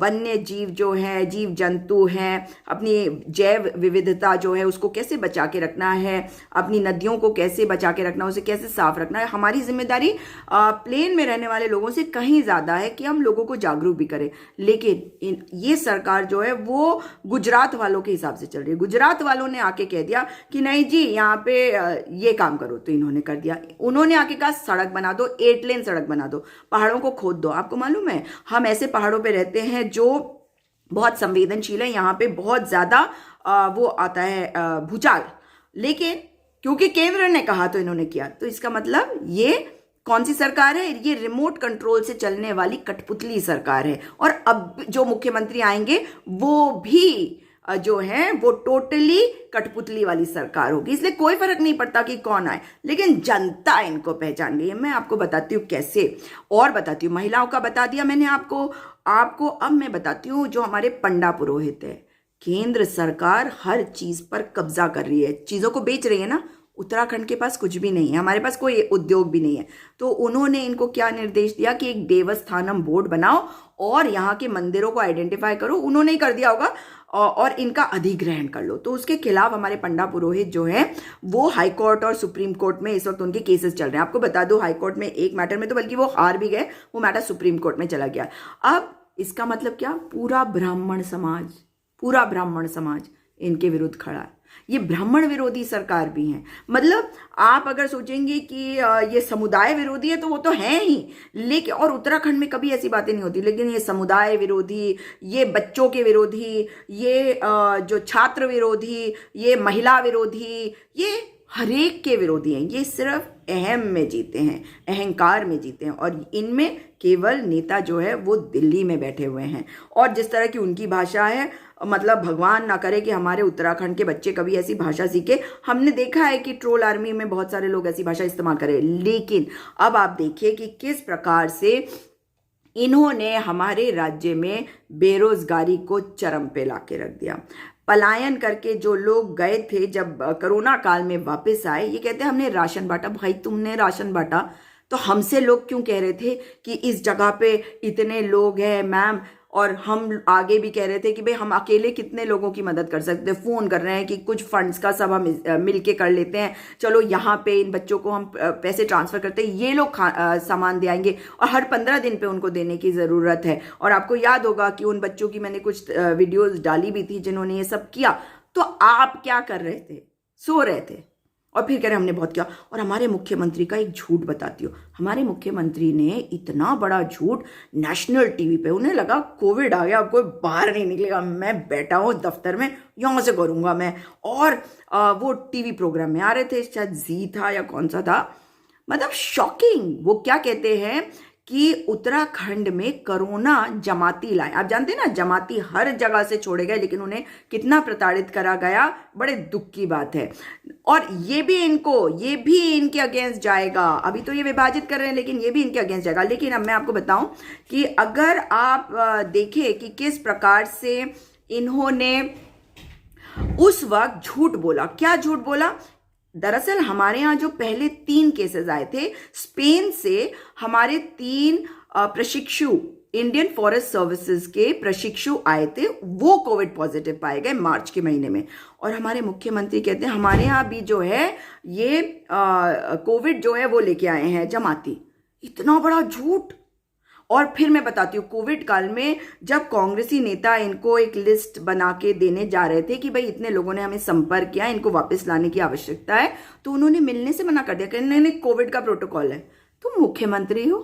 वन्य जीव जो है, जीव जंतु हैं, अपनी जैव विविधता जो है उसको कैसे बचा के रखना है, अपनी नदियों को कैसे बचा के रखना है, उसे कैसे साफ रखना है। हमारी जिम्मेदारी प्लेन में रहने वाले लोगों से कहीं ज़्यादा है कि हम लोगों को जागरूक भी करें। लेकिन ये सरकार जो है वो गुजरात वालों के हिसाब से चल रही है। गुजरात वालों ने आके कह दिया कि नहीं जी यहाँ पे ये काम करो, तो इन्होंने कर दिया। उन्होंने आके कहा सड़क बना दो, 8 लेन सड़क बना दो, पहाड़ों को खोद दो। आपको मालूम है हम ऐसे पहाड़ों पे रहते हैं जो बहुत संवेदनशील है, यहाँ पे बहुत ज्यादा वो आता है भूचाल, लेकिन क्योंकि केंद्र ने कहा तो इन्होंने किया। तो इसका मतलब ये कौन सी सरकार है? ये रिमोट कंट्रोल से चलने वाली कठपुतली सरकार है। और अब जो मुख्यमंत्री आएंगे वो भी जो है वो टोटली कठपुतली वाली सरकार होगी। इसलिए कोई फर्क नहीं पड़ता कि कौन आए, लेकिन जनता इनको पहचान गई है। मैं आपको बताती हूँ कैसे, और बताती हूँ। महिलाओं का बता दिया मैंने आपको अब मैं बताती हूँ जो हमारे पंडा पुरोहित है। केंद्र सरकार हर चीज पर कब्जा कर रही है, चीजों को बेच रही है ना। उत्तराखंड के पास कुछ भी नहीं है, हमारे पास कोई उद्योग भी नहीं है। तो उन्होंने इनको क्या निर्देश दिया कि एक देवस्थानम बोर्ड बनाओ और यहाँ के मंदिरों को आइडेंटिफाई करो। उन्होंने ही कर दिया होगा, और इनका अधिग्रहण कर लो। तो उसके खिलाफ हमारे पंडा पुरोहित जो है वो हाई कोर्ट और सुप्रीम कोर्ट में इस वक्त उनके केसेस चल रहे हैं। आपको बता दो हाई कोर्ट में एक मैटर में तो बल्कि वो हार भी गए, वो मैटर सुप्रीम कोर्ट में चला गया। अब इसका मतलब क्या? पूरा ब्राह्मण समाज इनके विरुद्ध खड़ा है। ये ब्राह्मण विरोधी सरकार भी है। मतलब आप अगर सोचेंगे कि ये समुदाय विरोधी है तो वो तो है ही, लेकिन और उत्तराखंड में कभी ऐसी बातें नहीं होती, लेकिन ये समुदाय विरोधी, ये बच्चों के विरोधी, ये जो छात्र विरोधी, ये महिला विरोधी, ये हरेक के विरोधी हैं। ये सिर्फ अहम में जीते हैं, अहंकार में जीते हैं, और इनमें केवल नेता जो है वो दिल्ली में बैठे हुए हैं। और जिस तरह की उनकी भाषा है, मतलब भगवान ना करे कि हमारे उत्तराखंड के बच्चे कभी ऐसी भाषा सीखे। हमने देखा है कि ट्रोल आर्मी में बहुत सारे लोग ऐसी भाषा इस्तेमाल करें, लेकिन अब आप देखिए कि किस प्रकार से इन्होंने हमारे राज्य में बेरोजगारी को चरम पे लाके रख दिया। पलायन करके जो लोग गए थे, जब कोरोना काल में वापस आए, ये कहते हैं हमने राशन बांटा। भाई तुमने राशन बांटा तो हमसे लोग क्यों कह रहे थे कि इस जगह पे इतने लोग हैं मैम, और हम आगे भी कह रहे थे कि भाई हम अकेले कितने लोगों की मदद कर सकते हैं। फोन कर रहे हैं कि कुछ फंड्स का सब हम मिल के कर लेते हैं, चलो यहाँ पे इन बच्चों को हम पैसे ट्रांसफर करते हैं, ये लोग सामान दे आएंगे, और हर 15 दिन पे उनको देने की ज़रूरत है। और आपको याद होगा कि उन बच्चों की मैंने कुछ वीडियोज़ डाली भी थी जिन्होंने ये सब किया। तो आप क्या कर रहे थे? सो रहे थे, और फिर कह रहे हमने बहुत किया। और हमारे मुख्यमंत्री का एक झूठ बताती हूँ। हमारे मुख्यमंत्री ने इतना बड़ा झूठ नेशनल टीवी पे, उन्हें लगा कोविड आ गया, अब कोई बाहर नहीं निकलेगा, मैं बैठा हूँ दफ्तर में, यहाँ से करूँगा मैं। और वो टीवी प्रोग्राम में आ रहे थे, शायद जी था या कौन सा था, मतलब शॉकिंग। वो क्या कहते हैं कि उत्तराखंड में कोरोना जमाती लाए। आप जानते हैं ना, जमाती हर जगह से छोड़े गए, लेकिन उन्हें कितना प्रताड़ित करा गया, बड़े दुख की बात है। और ये भी इनके अगेंस्ट जाएगा। अभी तो ये विभाजित कर रहे हैं, लेकिन ये भी इनके अगेंस्ट जाएगा। लेकिन अब मैं आपको बताऊं कि अगर आप देखें कि किस प्रकार से इन्होंने उस वक्त झूठ बोला। क्या झूठ बोला? दरअसल हमारे यहाँ जो पहले 3 केसेस आए थे स्पेन से, हमारे 3 प्रशिक्षु इंडियन फॉरेस्ट सर्विसेज के प्रशिक्षु आए थे, वो कोविड पॉजिटिव पाए गए मार्च के महीने में। और हमारे मुख्यमंत्री कहते हैं हमारे यहाँ भी जो है ये कोविड जो है वो लेके आए हैं जमाती। इतना बड़ा झूठ। और फिर मैं बताती हूँ, कोविड काल में जब कांग्रेसी नेता इनको एक लिस्ट बना के देने जा रहे थे कि भाई इतने लोगों ने हमें संपर्क किया, इनको वापस लाने की आवश्यकता है, तो उन्होंने मिलने से मना कर दिया कि नहीं कोविड का प्रोटोकॉल है। तुम मुख्यमंत्री हो,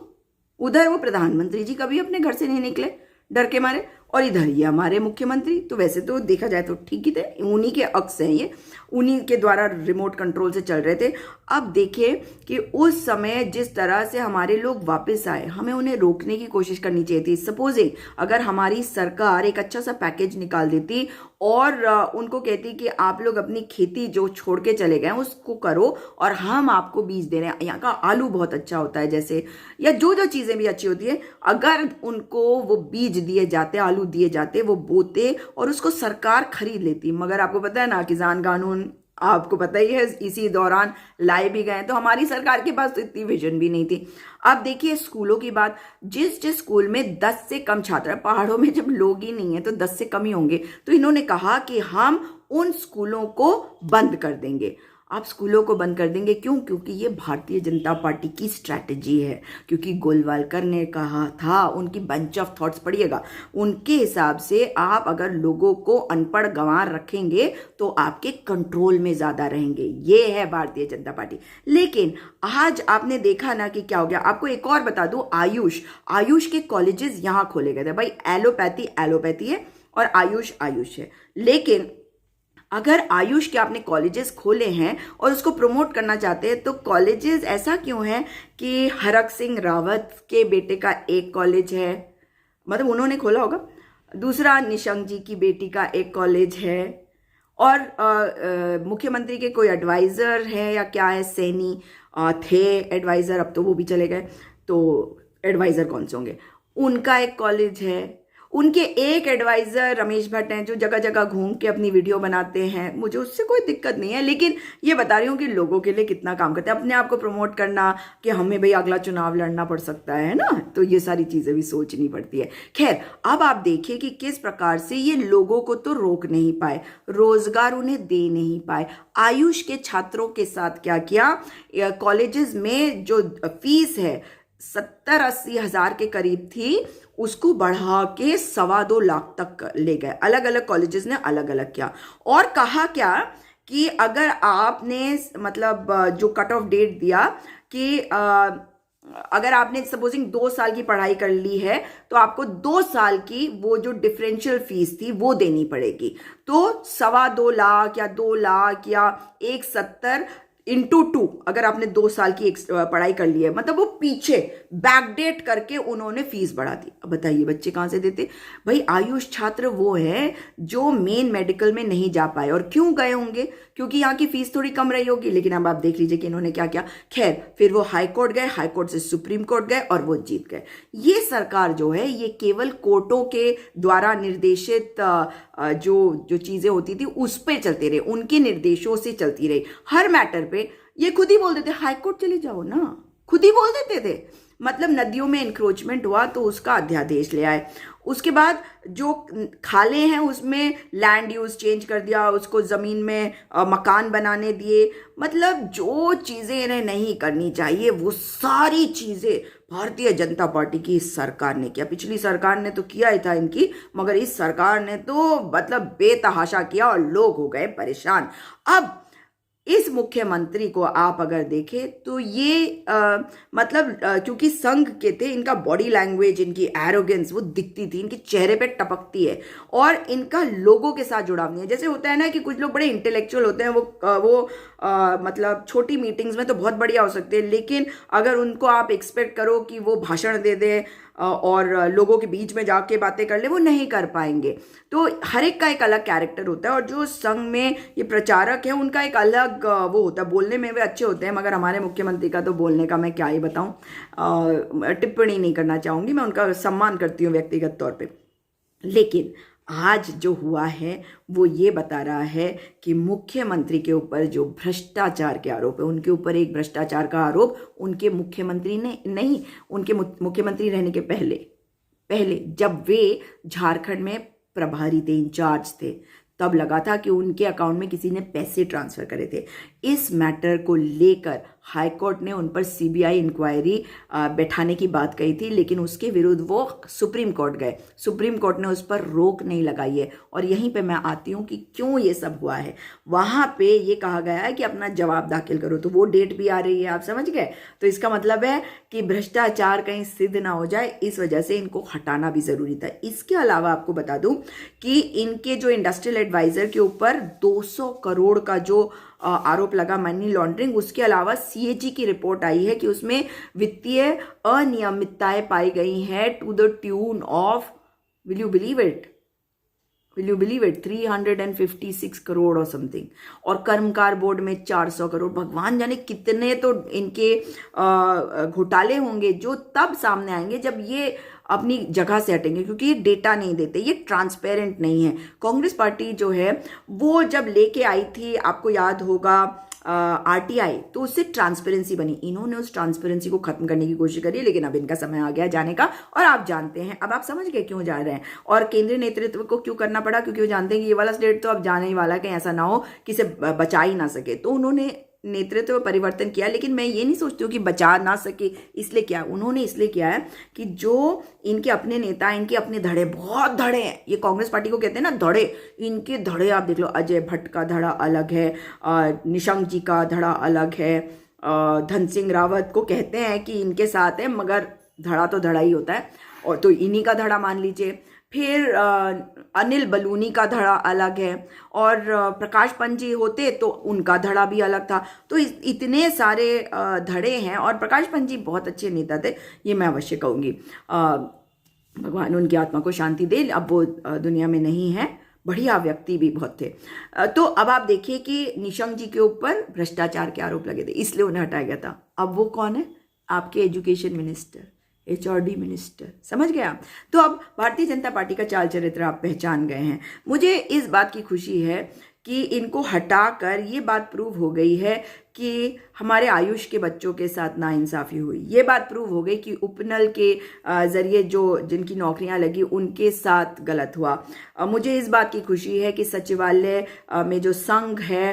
उधर वो प्रधानमंत्री जी कभी अपने घर से नहीं निकले डर के मारे, और इधर ये हमारे मुख्यमंत्री। तो वैसे तो देखा जाए तो ठीक ही थे, उन्हीं के अक्स हैं ये, उन्हीं के द्वारा रिमोट कंट्रोल से चल रहे थे। अब देखिए कि उस समय जिस तरह से हमारे लोग वापस आए, हमें उन्हें रोकने की कोशिश करनी चाहिए थी। सपोजिंग अगर हमारी सरकार एक अच्छा सा पैकेज निकाल देती और उनको कहती कि आप लोग अपनी खेती जो छोड़ के चले गए उसको करो और हम आपको बीज दे रहे हैं, यहाँ का आलू बहुत अच्छा होता है जैसे, या जो जो चीज़ें भी अच्छी होती है, अगर उनको वो बीज दिए जाते, आलू दिए जाते, वो बोते और उसको सरकार खरीद लेती। मगर आपको पता है ना, किसान कानून आपको पता ही है, इसी दौरान लाए भी गए। तो हमारी सरकार के पास तो इतनी विजन भी नहीं थी। अब देखिए स्कूलों की बात, जिस स्कूल में 10 से कम छात्र हैं, पहाड़ों में जब लोग ही नहीं है तो 10 से कम ही होंगे, तो इन्होंने कहा कि हम उन स्कूलों को बंद कर देंगे। आप स्कूलों को बंद कर देंगे क्यों? क्योंकि ये भारतीय जनता पार्टी की स्ट्रैटेजी है। क्योंकि गोलवालकर ने कहा था, उनकी बंच ऑफ थॉट्स पढ़िएगा, उनके हिसाब से आप अगर लोगों को अनपढ़ गंवार रखेंगे तो आपके कंट्रोल में ज्यादा रहेंगे। ये है भारतीय जनता पार्टी। लेकिन आज आपने देखा ना कि क्या हो गया। आपको एक और बता दूं, आयुष के कॉलेजेस यहां खोले गए थे। भाई एलोपैथी है और आयुष है, लेकिन अगर आयुष के आपने कॉलेजेस खोले हैं और उसको प्रमोट करना चाहते हैं, तो कॉलेजेस ऐसा क्यों है कि हरक सिंह रावत के बेटे का एक कॉलेज है, मतलब उन्होंने खोला होगा, दूसरा निशंक जी की बेटी का एक कॉलेज है, और मुख्यमंत्री के कोई एडवाइजर है या क्या है, सैनी थे एडवाइजर, अब तो वो भी चले गए, तो एडवाइजर कौन से होंगे, उनका एक कॉलेज है। उनके एक एडवाइजर रमेश भट्ट हैं जो जगह जगह घूम के अपनी वीडियो बनाते हैं, मुझे उससे कोई दिक्कत नहीं है, लेकिन ये बता रही हूँ कि लोगों के लिए कितना काम करते हैं। अपने आप को प्रमोट करना कि हमें भाई अगला चुनाव लड़ना पड़ सकता है ना, तो ये सारी चीजें भी सोचनी पड़ती है। खैर, अब आप देखिए कि किस प्रकार से ये लोगों को तो रोक नहीं पाए, रोजगार उन्हें दे नहीं पाए। आयुष के छात्रों के साथ क्या किया, कॉलेजेस में जो फीस है 70-80 हजार के करीब थी, उसको बढ़ा के 2.25 लाख तक ले गए। अलग अलग कॉलेजेस ने अलग अलग किया, और कहा क्या कि अगर आपने मतलब जो कट ऑफ डेट दिया कि अगर आपने सपोजिंग 2 साल की पढ़ाई कर ली है तो आपको 2 साल की वो जो डिफरेंशियल फीस थी वो देनी पड़ेगी। तो 2.25 लाख या 2 लाख या 170 इंटू 2, अगर आपने 2 साल की पढ़ाई कर ली है, मतलब वो पीछे बैकडेट करके उन्होंने फीस बढ़ा दी। अब बताइए बच्चे कहां से देते? भाई आयुष छात्र वो है जो मेन मेडिकल में नहीं जा पाए, और क्यों गए होंगे? क्योंकि यहाँ की फीस थोड़ी कम रही होगी। लेकिन अब आप देख लीजिए कि इन्होंने क्या किया। खैर, फिर वो हाई कोर्ट गए, हाई कोर्ट से सुप्रीम कोर्ट गए और वो जीत गए। ये सरकार जो है ये केवल कोर्टों के द्वारा निर्देशित जो चीजें होती थी उस पर चलते रहे, उनके निर्देशों से चलती रही। हर मैटर पे ये खुद ही बोल देते, हाई कोर्ट चले जाओ ना, खुद ही बोल देते थे। मतलब नदियों में इंक्रोचमेंट हुआ तो उसका अध्यादेश ले आए, उसके बाद जो खाले हैं उसमें लैंड यूज चेंज कर दिया, उसको जमीन में मकान बनाने दिए। मतलब जो चीजें इन्हें नहीं करनी चाहिए वो सारी चीजें भारतीय जनता पार्टी की इस सरकार ने किया। पिछली सरकार ने तो किया ही था इनकी, मगर इस सरकार ने तो मतलब बेतहाशा किया और लोग हो गए परेशान। अब इस मुख्यमंत्री को आप अगर देखें तो ये मतलब क्योंकि संघ के थे, इनका बॉडी लैंग्वेज, इनकी एरोगेंस वो दिखती थी, इनके चेहरे पे टपकती है, और इनका लोगों के साथ जुड़ाव नहीं है। जैसे होता है ना कि कुछ लोग बड़े इंटेलेक्चुअल होते हैं, वो मतलब छोटी मीटिंग्स में तो बहुत बढ़िया हो सकते हैं, लेकिन अगर उनको आप एक्सपेक्ट करो कि वो भाषण दे दें और लोगों के बीच में जाके बातें कर ले, वो नहीं कर पाएंगे। तो हर एक का एक अलग कैरेक्टर होता है, और जो संघ में ये प्रचारक है उनका एक अलग वो होता है। बोलने में वे अच्छे होते हैं, मगर हमारे मुख्यमंत्री का तो बोलने का मैं क्या ही बताऊं, टिप्पणी नहीं करना चाहूंगी, मैं उनका सम्मान करती हूँ व्यक्तिगत तौर पे। लेकिन आज जो हुआ है वो ये बता रहा है कि मुख्यमंत्री के ऊपर जो भ्रष्टाचार के आरोप है, उनके ऊपर एक भ्रष्टाचार का आरोप उनके मुख्यमंत्री ने नहीं, उनके मुख्यमंत्री रहने के पहले जब वे झारखंड में प्रभारी थे, इंचार्ज थे, तब लगा था कि उनके अकाउंट में किसी ने पैसे ट्रांसफर करे थे। इस मैटर को लेकर हाई कोर्ट ने उन पर सीबीआई इंक्वायरी बैठाने की बात कही थी, लेकिन उसके विरुद्ध वो सुप्रीम कोर्ट गए। सुप्रीम कोर्ट ने उस पर रोक नहीं लगाई है, और यहीं पे मैं आती हूँ कि क्यों ये सब हुआ है। वहां पे ये कहा गया है कि अपना जवाब दाखिल करो, तो वो डेट भी आ रही है, आप समझ गए। तो इसका मतलब है कि भ्रष्टाचार कहीं सिद्ध ना हो जाए, इस वजह से इनको हटाना भी जरूरी था। इसके अलावा आपको बता दूं कि इनके जो इंडस्ट्रियल एडवाइजर के ऊपर 200 करोड़ का जो आरोप लगा मनी लॉन्ड्रिंग, उसके अलावा सीएजी की रिपोर्ट आई है कि उसमें वित्तीय अनियमितताएं पाई गई हैं to the tune of, will you believe it 356 crore और समथिंग, और कर्मकार बोर्ड में 400 करोड़। भगवान जाने कितने तो इनके घोटाले होंगे जो तब सामने आएंगे जब ये अपनी जगह से हटेंगे, क्योंकि ये डेटा नहीं देते, ये ट्रांसपेरेंट नहीं है। कांग्रेस पार्टी जो है वो जब लेके आई थी, आपको याद होगा, आरटीआई, तो उससे ट्रांसपेरेंसी बनी। इन्होंने उस ट्रांसपेरेंसी को खत्म करने की कोशिश करी, लेकिन अब इनका समय आ गया जाने का, और आप जानते हैं, अब आप समझ गए क्यों जा रहे हैं और केंद्रीय नेतृत्व को क्यों करना पड़ा, क्योंकि वो जानते हैं कि ये वाला स्टेट तो अब जाने ही वाला है, कहीं ऐसा ना हो कि इसे बचा ही ना सके। तो उन्होंने नेतृत्व परिवर्तन किया, लेकिन मैं ये नहीं सोचती हूँ कि बचा ना सके इसलिए किया। उन्होंने इसलिए किया है कि जो इनके अपने नेता, इनके अपने धड़े, बहुत धड़े हैं, ये कांग्रेस पार्टी को कहते हैं ना धड़े, इनके धड़े आप देख लो, अजय भट्ट का धड़ा अलग है, निशंक जी का धड़ा अलग है, धन सिंह रावत को कहते हैं कि इनके साथ है, मगर धड़ा तो धड़ा ही होता है, और तो इन्हीं का धड़ा मान लीजिए। फिर अनिल बलूनी का धड़ा अलग है, और प्रकाश पंत जी होते तो उनका धड़ा भी अलग था। तो इतने सारे धड़े हैं, और प्रकाश पंत जी बहुत अच्छे नेता थे, ये मैं अवश्य कहूँगी। भगवान उनकी आत्मा को शांति दे, अब वो दुनिया में नहीं है, बढ़िया व्यक्ति भी बहुत थे। तो अब आप देखिए कि निशंक जी के ऊपर भ्रष्टाचार के आरोप लगे थे, इसलिए उन्हें हटाया गया था। अब वो कौन है? आपके एजुकेशन मिनिस्टर, HRD मिनिस्टर, समझ गए आप? तो अब भारतीय जनता पार्टी का चाल चरित्र आप पहचान गए हैं। मुझे इस बात की खुशी है कि इनको हटाकर ये बात प्रूव हो गई है कि हमारे आयुष के बच्चों के साथ नाइंसाफ़ी हुई। ये बात प्रूव हो गई कि उपनल के ज़रिए जो जिनकी नौकरियां लगी उनके साथ गलत हुआ। मुझे इस बात की खुशी है कि सचिवालय में जो संघ है,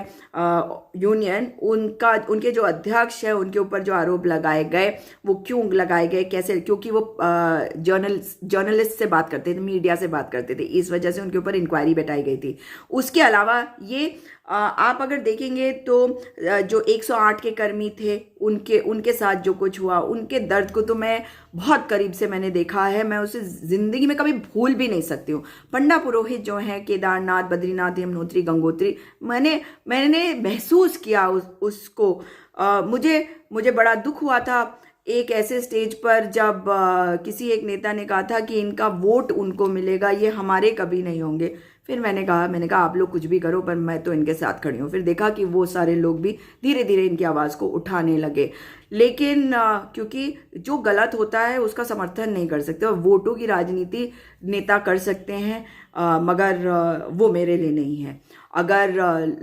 यूनियन, उनके जो अध्यक्ष है, उनके ऊपर जो आरोप लगाए गए, वो क्यों लगाए गए, कैसे? क्योंकि वो जर्नलिस्ट से बात करते थे, मीडिया से बात करते थे, इस वजह से उनके ऊपर इंक्वायरी बैठाई गई थी। उसके अलावा ये आप अगर देखेंगे तो जो 108 के कर्मी थे, उनके साथ जो कुछ हुआ, उनके दर्द को तो मैं बहुत करीब से मैंने देखा है, मैं उसे जिंदगी में कभी भूल भी नहीं सकती हूँ। पंडा पुरोहित जो हैं, केदारनाथ, बद्रीनाथ, यमुनोत्री, गंगोत्री, मैंने महसूस किया उसको। मुझे बड़ा दुख हुआ था एक ऐसे स्टेज पर जब किसी एक नेता ने कहा था कि इनका वोट उनको मिलेगा, ये हमारे कभी नहीं होंगे। फिर मैंने कहा आप लोग कुछ भी करो, पर मैं तो इनके साथ खड़ी हूँ। फिर देखा कि वो सारे लोग भी धीरे धीरे इनकी आवाज़ को उठाने लगे, लेकिन क्योंकि जो गलत होता है उसका समर्थन नहीं कर सकते, और वोटों की राजनीति नेता कर सकते हैं, मगर वो मेरे लिए नहीं है। अगर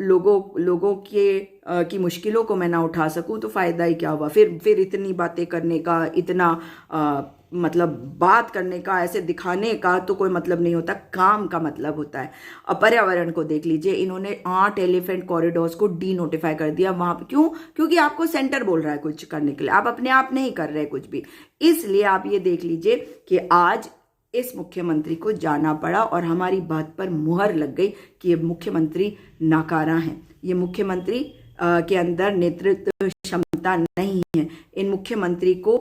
लोगों की मुश्किलों को मैं ना उठा सकूं तो फ़ायदा ही क्या हुआ? फिर इतनी बातें करने का, इतना मतलब बात करने का, ऐसे दिखाने का तो कोई मतलब नहीं होता, काम का मतलब होता है। अब पर्यावरण को देख लीजिए, इन्होंने 8 एलिफेंट कॉरिडोर्स को डी नोटिफाई कर दिया वहां पर। क्यों? क्योंकि आपको सेंटर बोल रहा है कुछ करने के लिए, आप अपने आप नहीं कर रहे कुछ भी। इसलिए आप ये देख लीजिए कि आज इस मुख्यमंत्री को जाना पड़ा, और हमारी बात पर मुहर लग गई कि ये मुख्यमंत्री नाकारा हैं, ये मुख्यमंत्री के अंदर नेतृत्व क्षमता नहीं है। इन मुख्यमंत्री को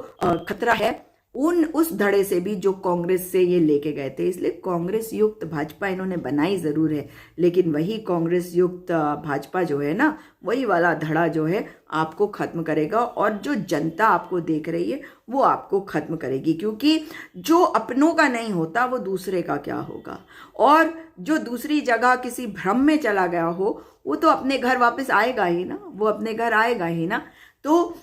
खतरा है उस धड़े से भी जो कांग्रेस से ये लेके गए थे। इसलिए कांग्रेस युक्त भाजपा इन्होंने बनाई जरूर है, लेकिन वही कांग्रेस युक्त भाजपा जो है ना, वही वाला धड़ा जो है आपको खत्म करेगा, और जो जनता आपको देख रही है वो आपको खत्म करेगी। क्योंकि जो अपनों का नहीं होता वो दूसरे का क्या होगा, और जो दूसरी जगह किसी भ्रम में चला गया हो वो तो अपने घर वापस आएगा ही ना, वो अपने घर आएगा ही ना। तो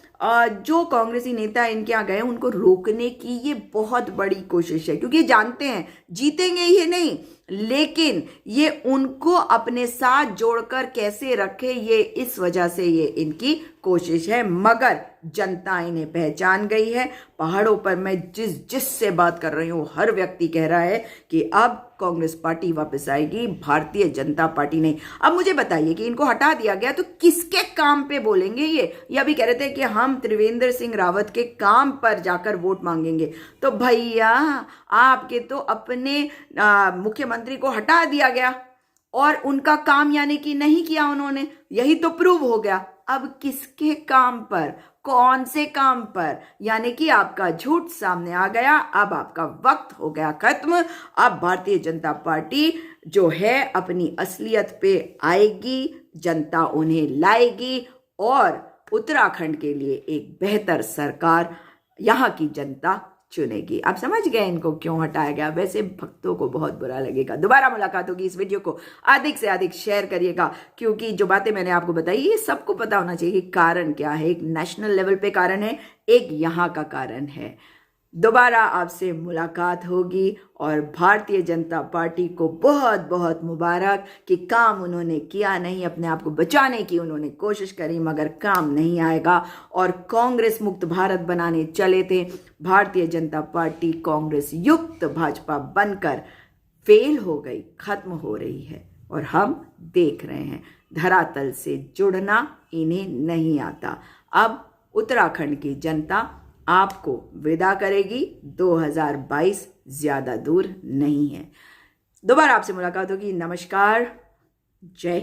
जो कांग्रेसी नेता इनके यहाँ गए, उनको रोकने की ये बहुत बड़ी कोशिश है, क्योंकि जानते हैं जीतेंगे ये नहीं, लेकिन ये उनको अपने साथ जोड़कर कैसे रखे, ये इस वजह से ये इनकी कोशिश है। मगर जनता इन्हें पहचान गई है। पहाड़ों पर मैं जिससे बात कर रही हूँ, हर व्यक्ति कह रहा है कि अब कांग्रेस पार्टी वापस आएगी, भारतीय जनता पार्टी नहीं। अब मुझे बताइए कि इनको हटा दिया गया तो किसके काम पे बोलेंगे ये अभी कह रहे थे कि हम त्रिवेंद्र सिंह रावत के काम पर जाकर वोट मांगेंगे। तो भैया आपके तो अपने मुख्यमंत्री को हटा दिया गया और उनका काम यानी कि नहीं किया उन्होंने, यही तो प्रूव हो गया। अब किसके काम पर, कौन से काम पर? यानी कि आपका झूठ सामने आ गया। अब आपका वक्त हो गया खत्म। अब भारतीय जनता पार्टी जो है अपनी असलियत पे आएगी, जनता उन्हें लाएगी और उत्तराखंड के लिए एक बेहतर सरकार यहाँ की जनता चुनेगी। आप समझ गए इनको क्यों हटाया गया। वैसे भक्तों को बहुत बुरा लगेगा। दोबारा मुलाकात होगी। इस वीडियो को अधिक से अधिक शेयर करिएगा, क्योंकि जो बातें मैंने आपको बताई ये सबको पता होना चाहिए कि कारण क्या है। एक नेशनल लेवल पे कारण है, एक यहाँ का कारण है। दोबारा आपसे मुलाकात होगी और भारतीय जनता पार्टी को बहुत बहुत मुबारक कि काम उन्होंने किया नहीं, अपने आप को बचाने की उन्होंने कोशिश करी मगर काम नहीं आएगा और कांग्रेस मुक्त भारत बनाने चले थे। भारतीय जनता पार्टी कांग्रेस युक्त भाजपा बनकर फेल हो गई, खत्म हो रही है और हम देख रहे हैं धरातल से जुड़ना इन्हें नहीं आता। अब उत्तराखंड की जनता आपको विदा करेगी। 2022 ज्यादा दूर नहीं है। दोबारा आपसे मुलाकात होगी। नमस्कार, जय